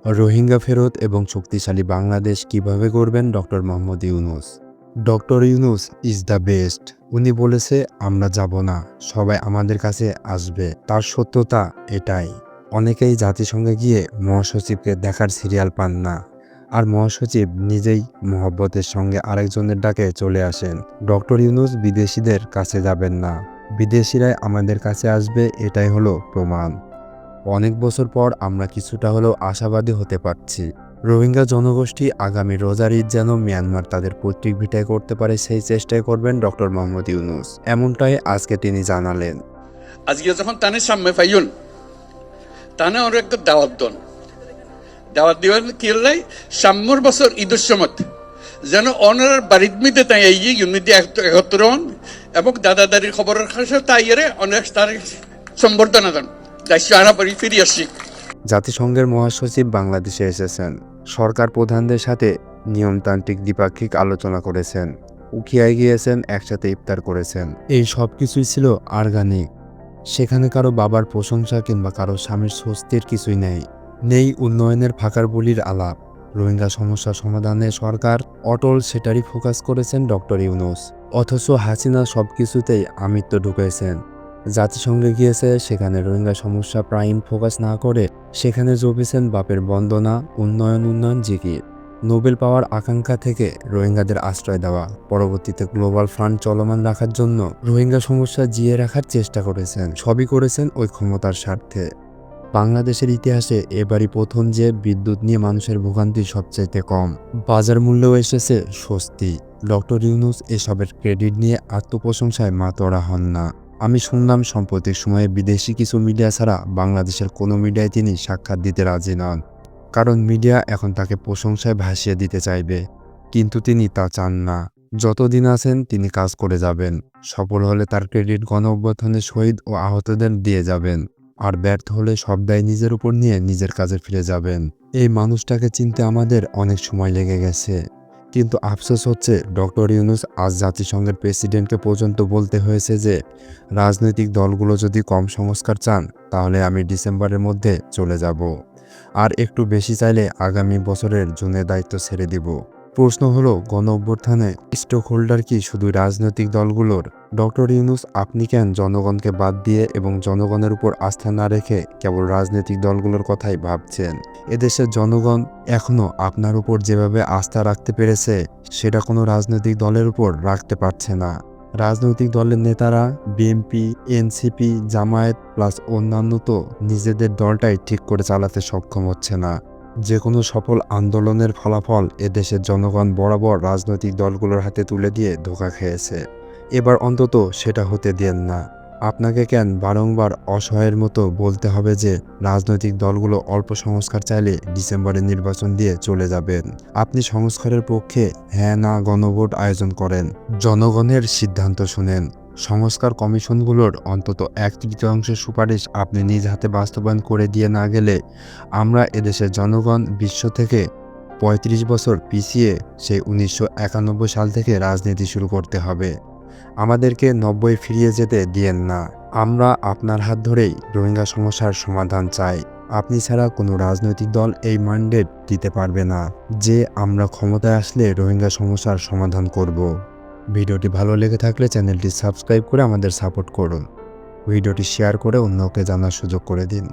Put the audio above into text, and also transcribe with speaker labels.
Speaker 1: রোহিঙ্গা ফেরত এবং শক্তিশালী বাংলাদেশ কিভাবে গড়বেন doctor Mohammad Yunus. Doctor Yunus is the best. উনি বলেছে আমরা যাব না, সবাই আমাদের কাছে আসবে। তার সত্যতা এটাই। অনেকেই জাতিসংঘে গিয়ে মহাসচিবকে দেখার সিরিয়াল পান না, আর মহাসচিব নিজেই মহব্বতের সঙ্গে আরেকজনের ডাকে চলে আসেন। ডক্টর ইউনূস বিদেশিদের কাছে যাবেন না, বিদেশিরাই আমাদের কাছে আসবে, এটাই হলো প্রমাণ। অনেক বছর পর আমরা কিছুটা হলেও আশাবাদী হতে পারছি। রোহিঙ্গা জনগোষ্ঠী আগামী রোজার ঈদ যেন মিয়ানমার তাদের পৈতৃক ভিটায় করতে পারে, সেই চেষ্টাই করবেন ডক্টর মোহাম্মদ ইউনূস। এমনটাই আজকে তিনি জানালেন।
Speaker 2: আজকে যখন তানে সামনে পাইন তানে ওর একটা দাওয়াত দন, দাওয়াত দিবেন কি লাই সাম্যর বছর ঈদের সময় যেন অনার বাড়ির মিতে তাই এই ইউনিটি একত্র হন এবং দাদা দাদির খবরের কাছে তাইরে অনেক তার সম্বর্ধনা দেন। ফিরে আসছি।
Speaker 1: জাতিসংঘের মহাসচিব বাংলাদেশে এসেছেন, সরকার প্রধানদের সাথে নিয়মতান্ত্রিক দ্বিপাক্ষিক আলোচনা করেছেন, উখিয়ায় গিয়েছেন, একসাথে ইফতার করেছেন। এই সব কিছুই ছিল অর্গানিক। সেখানে কারো বাবার প্রশংসা কিংবা কারো স্বামীর স্বস্তির কিছুই নেই উন্নয়নের ফাঁকার বলির আলাপ। রোহিঙ্গা সমস্যা সমাধানে সরকার অটল, সেটারই ফোকাস করেছেন ডক্টর ইউনূস। অথচ হাসিনা সব কিছুতেই আমিত্ব ঢুকেছেন। জাতিসংঘে গিয়েছে, সেখানে রোহিঙ্গা সমস্যা প্রাইম ফোকাস না করে সেখানে জপেছেন বাপের বন্দনা, উন্নয়ন জিকির। নোবেল পাওয়ার আকাঙ্ক্ষা থেকে রোহিঙ্গাদের আশ্রয় দেওয়া, পরবর্তীতে গ্লোবাল ফান্ড চলমান রাখার জন্য রোহিঙ্গা সমস্যা জিয়ে রাখার চেষ্টা করেছেন। সবই করেছেন ওই ক্ষমতার স্বার্থে। বাংলাদেশের ইতিহাসে এবারই প্রথম যে বিদ্যুৎ নিয়ে মানুষের ভোগান্তি সবচাইতে কম, বাজার মূল্যেও এসেছে স্বস্তি। ডক্টর ইউনূস এসবের ক্রেডিট নিয়ে আত্মপ্রশংসায় মাতোয়ারা হন না। আমি শুনলাম সাম্প্রতিক সময়ে বিদেশি কিছু মিডিয়া ছাড়া বাংলাদেশের কোনো মিডিয়ায় তিনি সাক্ষাৎ দিতে রাজি নন, কারণ মিডিয়া এখন তাকে প্রশংসায় ভাসিয়ে দিতে চাইবে। কিন্তু তিনি তা চান না। যতদিন আছেন তিনি কাজ করে যাবেন, সফল হলে তার ক্রেডিট গণঅভ্যুত্থানে শহীদ ও আহতদের দিয়ে যাবেন, আর ব্যর্থ হলে সব দায় নিজের উপর নিয়ে নিজের কাজে ফিরে যাবেন। এই মানুষটাকে চিনতে আমাদের অনেক সময় লেগে গেছে, কিন্তু আফসোস হচ্ছে ডক্টর ইউনূস আজ জাতিসংঘের প্রেসিডেন্টকে পর্যন্ত বলতে হয়েছে যে রাজনৈতিক দলগুলো যদি কম সংস্কার চান তাহলে আমি ডিসেম্বরের মধ্যে চলে যাব, আর একটু বেশি চাইলে আগামী বছরের জুনে দায়িত্ব ছেড়ে দিব। প্রশ্ন হলো, গণঅভ্যুত্থানে স্টেক হোল্ডার কি শুধু রাজনৈতিক দলগুলোর? ডক্টর ইউনূস, আপনি কেন জনগণকে বাদ দিয়ে এবং জনগণের উপর আস্থা না রেখে কেবল রাজনৈতিক দলগুলোর কথাই ভাবছেন? এদেশের জনগণ এখনও আপনার উপর যেভাবে আস্থা রাখতে পেরেছে সেটা কোনো রাজনৈতিক দলের উপর রাখতে পারছে না। রাজনৈতিক দলের নেতারা বিএনপি, এনসিপি, জামায়াত প্লাস অন্যান্য তো নিজেদের দলটাই ঠিক করে চালাতে সক্ষম হচ্ছে না। যে কোনো সফল আন্দোলনের ফলাফল এদেশের জনগণ বরাবর রাজনৈতিক দলগুলোর হাতে তুলে দিয়ে ধোঁকা খেয়েছে। এবার অন্তত সেটা হতে দেন না। আপনাকে কেন বারংবার অসহায়ের মতো বলতে হবে যে রাজনৈতিক দলগুলো অল্প সংস্কার চাইলে ডিসেম্বরে নির্বাচন দিয়ে চলে যাবেন? আপনি সংস্কারের পক্ষে হ্যাঁ না গণভোট আয়োজন করেন, জনগণের সিদ্ধান্ত শুনেন। সংস্কার কমিশনগুলোর অন্তত 1/3 সুপারিশ আপনি নিজ হাতে বাস্তবায়ন করে দিয়ে না গেলে আমরা এদেশের জনগণ বিশ্ব থেকে 35 বছর পিছিয়ে সেই 1991 সাল থেকে রাজনীতি শুরু করতে হবে। আমাদেরকে 90 ফিরিয়ে যেতে দিয়েন না। আমরা আপনার হাত ধরেই রোহিঙ্গা সমস্যার সমাধান চাই। আপনি ছাড়া কোনো রাজনৈতিক দল এই ম্যান্ডেট দিতে পারবে না যে আমরা ক্ষমতায় আসলে রোহিঙ্গা সমস্যার সমাধান করব। ভিডিওটি ভালো লেগে থাকলে চ্যানেলটি সাবস্ক্রাইব করে আমাদের সাপোর্ট করুন। ভিডিওটি শেয়ার করে অন্যকে জানার সুযোগ করে দিন।